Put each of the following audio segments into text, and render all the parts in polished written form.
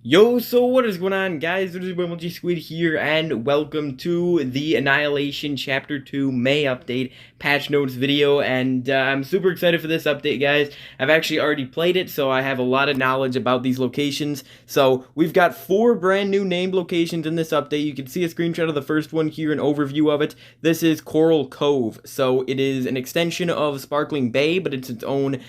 Yo, so what is going on, guys? It is Squid here, and welcome to the Annihilation Chapter 2 May update patch notes video, and I'm super excited for this update, guys. I've actually already played it, so I have a lot of knowledge about these locations. So, we've got 4 brand new named locations in this update. You can see a screenshot of the first one here, an overview of it. This is Coral Cove, so it is an extension of Sparkling Bay, but it's its own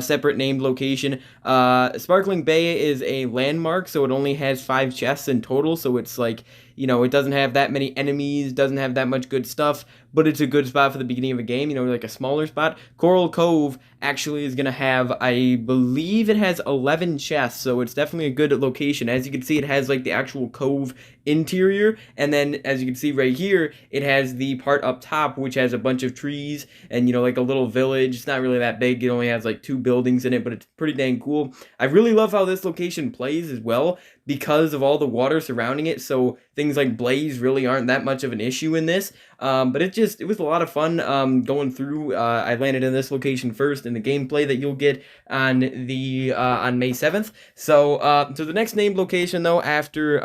separate named location. Sparkling Bay is a landmark, so it only has 5 chests in total, so it's like, it doesn't have that many enemies, doesn't have that much good stuff, but it's a good spot for the beginning of a game, like a smaller spot. Coral Cove actually is going to have, I believe it has 11 chests, so it's definitely a good location. As you can see, it has like the actual cove interior, and then as you can see right here, it has the part up top, which has a bunch of trees, and like a little village. It's not really that big, it only has like 2 buildings in it, but it's pretty dang cool. I really love how this location plays as well, because of all the water surrounding it, so things like blaze really aren't that much of an issue in this. But it was a lot of fun going through. I landed in this location first in the gameplay that you'll get on May 7th. So the next named location though after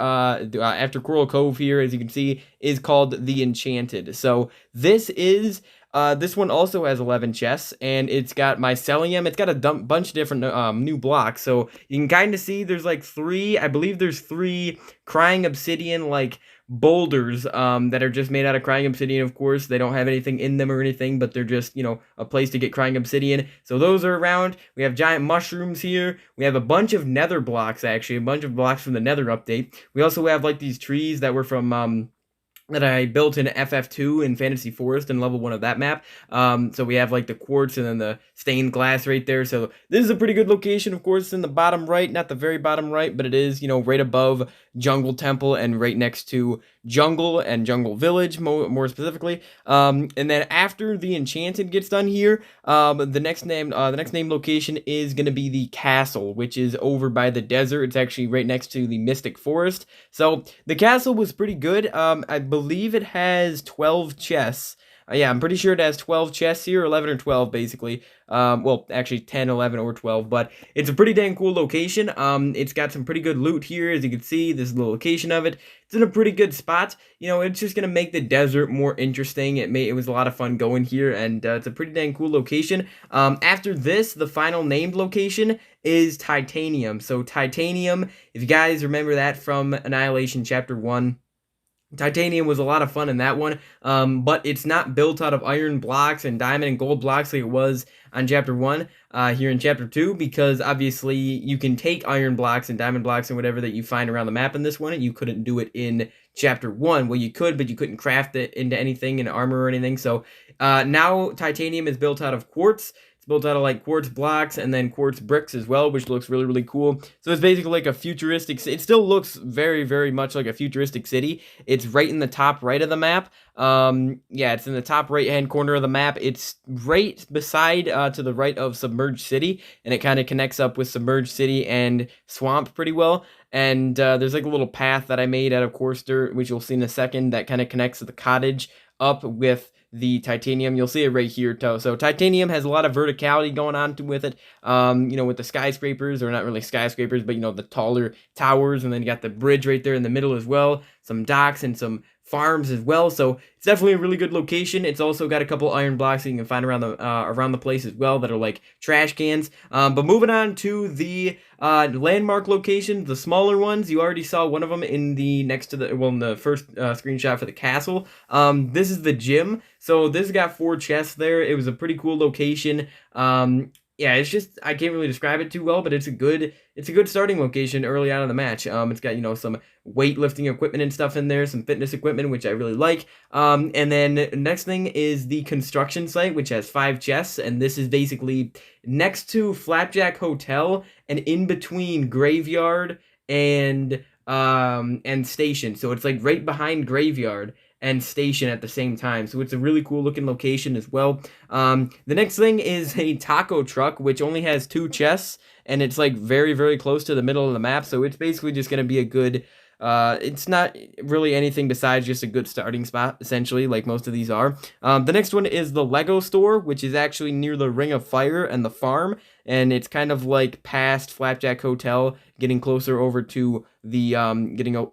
Coral Cove here, as you can see, is called the Enchanted. So this one also has 11 chests, and it's got mycelium. It's got a bunch of different new blocks, so you can kind of see there's like 3, I believe there's 3 crying obsidian like boulders that are just made out of crying obsidian. Of course, they don't have anything in them or anything, but they're just, a place to get crying obsidian. So those are around. We have giant mushrooms here. We have a bunch of nether blocks, actually, a bunch of blocks from the nether update. We also have like these trees that were from that I built in FF2 in Fantasy Forest in level 1 of that map. So we have like the quartz and then the stained glass right there. So this is a pretty good location. Of course, in the bottom right, not the very bottom right, but it is, right above Jungle Temple and right next to Jungle and Jungle Village, more specifically. And then after the Enchanted gets done here, the next name location is going to be the castle, which is over by the desert. It's actually right next to the Mystic Forest. So the castle was pretty good. I believe it has 12 chests. Yeah, I'm pretty sure it has 12 chests here, 11 or 12 basically. Well, actually 10, 11, or 12, but it's a pretty dang cool location. It's got some pretty good loot here, as you can see. This is the location of it. It's in a pretty good spot. It's just gonna make the desert more interesting. It was a lot of fun going here, and it's a pretty dang cool location. After this, the final named location is Titanium. So Titanium, if you guys remember that from Annihilation Chapter 1, Titanium was a lot of fun in that one, but it's not built out of iron blocks and diamond and gold blocks like it was on Chapter 1 here in Chapter 2, because obviously you can take iron blocks and diamond blocks and whatever that you find around the map in this one, and you couldn't do it in Chapter 1. Well, you could, but you couldn't craft it into anything, in armor or anything. So now Titanium is built out of quartz. It's built out of like quartz blocks and then quartz bricks as well, which looks really, really cool. So it's basically like a futuristic, it still looks very, very much like a futuristic city. It's right in the top right of the map. Yeah, it's in the top right hand corner of the map. It's right beside to the right of Submerged City, and it kind of connects up with Submerged City and Swamp pretty well. And there's like a little path that I made out of coarse dirt, which you'll see in a second, that kind of connects the cottage up with the Titanium. You'll see it right here too. So Titanium has a lot of verticality going on with it, with the skyscrapers, or not really skyscrapers, but the taller towers, and then you got the bridge right there in the middle as well, some docks and some farms as well. So it's definitely a really good location. It's also got a couple iron blocks that you can find around the place as well, that are like trash cans. But moving on to the landmark locations, the smaller ones, you already saw one of them in the in the first screenshot for the castle. This is the gym. So this got 4 chests there. It was a pretty cool location. Yeah, it's just, I can't really describe it too well, but it's a good starting location early on in the match. It's got, some weightlifting equipment and stuff in there, some fitness equipment, which I really like. And then next thing is the construction site, which has 5 chests, and this is basically next to Flapjack Hotel and in between Graveyard and Station. So it's like right behind Graveyard and Station at the same time. So it's a really cool looking location as well. The next thing is a taco truck, which only has 2 chests, and it's like very, very close to the middle of the map. So it's basically just going to be a good, it's not really anything besides just a good starting spot, essentially, like most of these are. The next one is the Lego store, which is actually near the Ring of Fire and the farm. and it's kind of like past Flapjack Hotel, getting closer over to the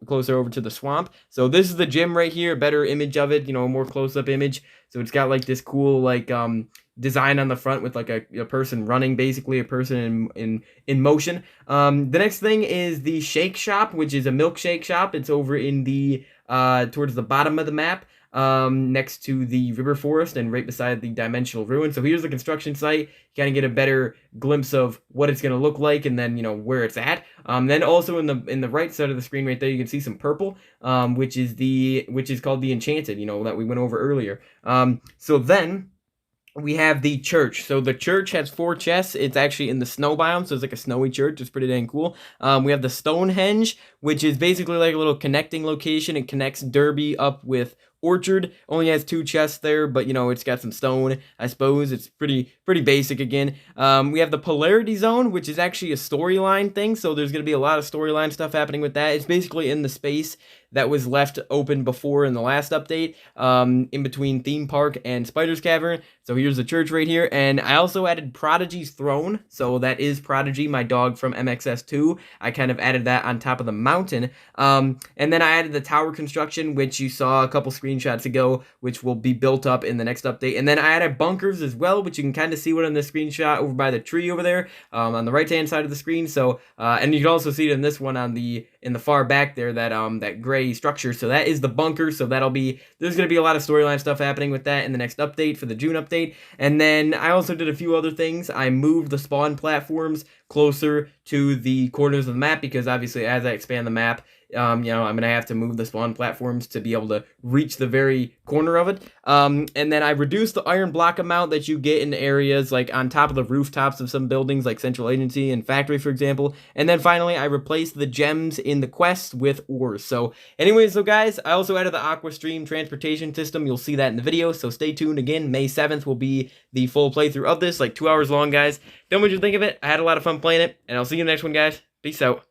closer over to the swamp. So this is the gym right here, a better image of it, a more close-up image. So it's got like this cool like design on the front with like a person running, basically a person in motion. The next thing is the shake shop, which is a milkshake shop. It's over in the towards the bottom of the map, next to the river forest and right beside the dimensional ruin. So here's the construction site. You kind of get a better glimpse of what it's going to look like, and then where it's at. Then also in the right side of the screen right there, you can see some purple, which is called the Enchanted, that we went over earlier. So then we have the church. So the church has 4 chests. It's actually in the snow biome, so it's like a snowy church. It's pretty dang cool. We have the Stonehenge, which is basically like a little connecting location. It connects Derby up with Orchard. Only has 2 chests there, but it's got some stone, I suppose. It's pretty basic again. We have the Polarity Zone, which is actually a storyline thing, so there's going to be a lot of storyline stuff happening with that. It's basically in the space that was left open before in the last update, in between Theme Park and Spider's Cavern. So here's the church right here, and I also added Prodigy's Throne. So that is Prodigy, my dog from MXS2. I kind of added that on top of the mountain. And then I added the tower construction, which you saw a couple screenshots ago, which will be built up in the next update. And then I added bunkers as well, which you can kind of see one in the screenshot over by the tree over there, on the right-hand side of the screen. So, and you can also see it in this one in the far back there, that gray structure. So that is the bunker. So there's going to be a lot of storyline stuff happening with that in the next update for the June update. And then I also did a few other things. I moved the spawn platforms closer to the corners of the map, because obviously as I expand the map, I'm going to have to move the spawn platforms to be able to reach the very corner of it. And then I reduced the iron block amount that you get in areas like on top of the rooftops of some buildings like Central Agency and Factory, for example. And then finally, I replaced the gems in the quests with ores. So anyways, guys, I also added the Aqua Stream transportation system. You'll see that in the video, so stay tuned. Again, May 7th will be the full playthrough of this, like 2 hours long, guys. Tell me what you think of it. I had a lot of fun playing it, and I'll see you in the next one, guys. Peace out.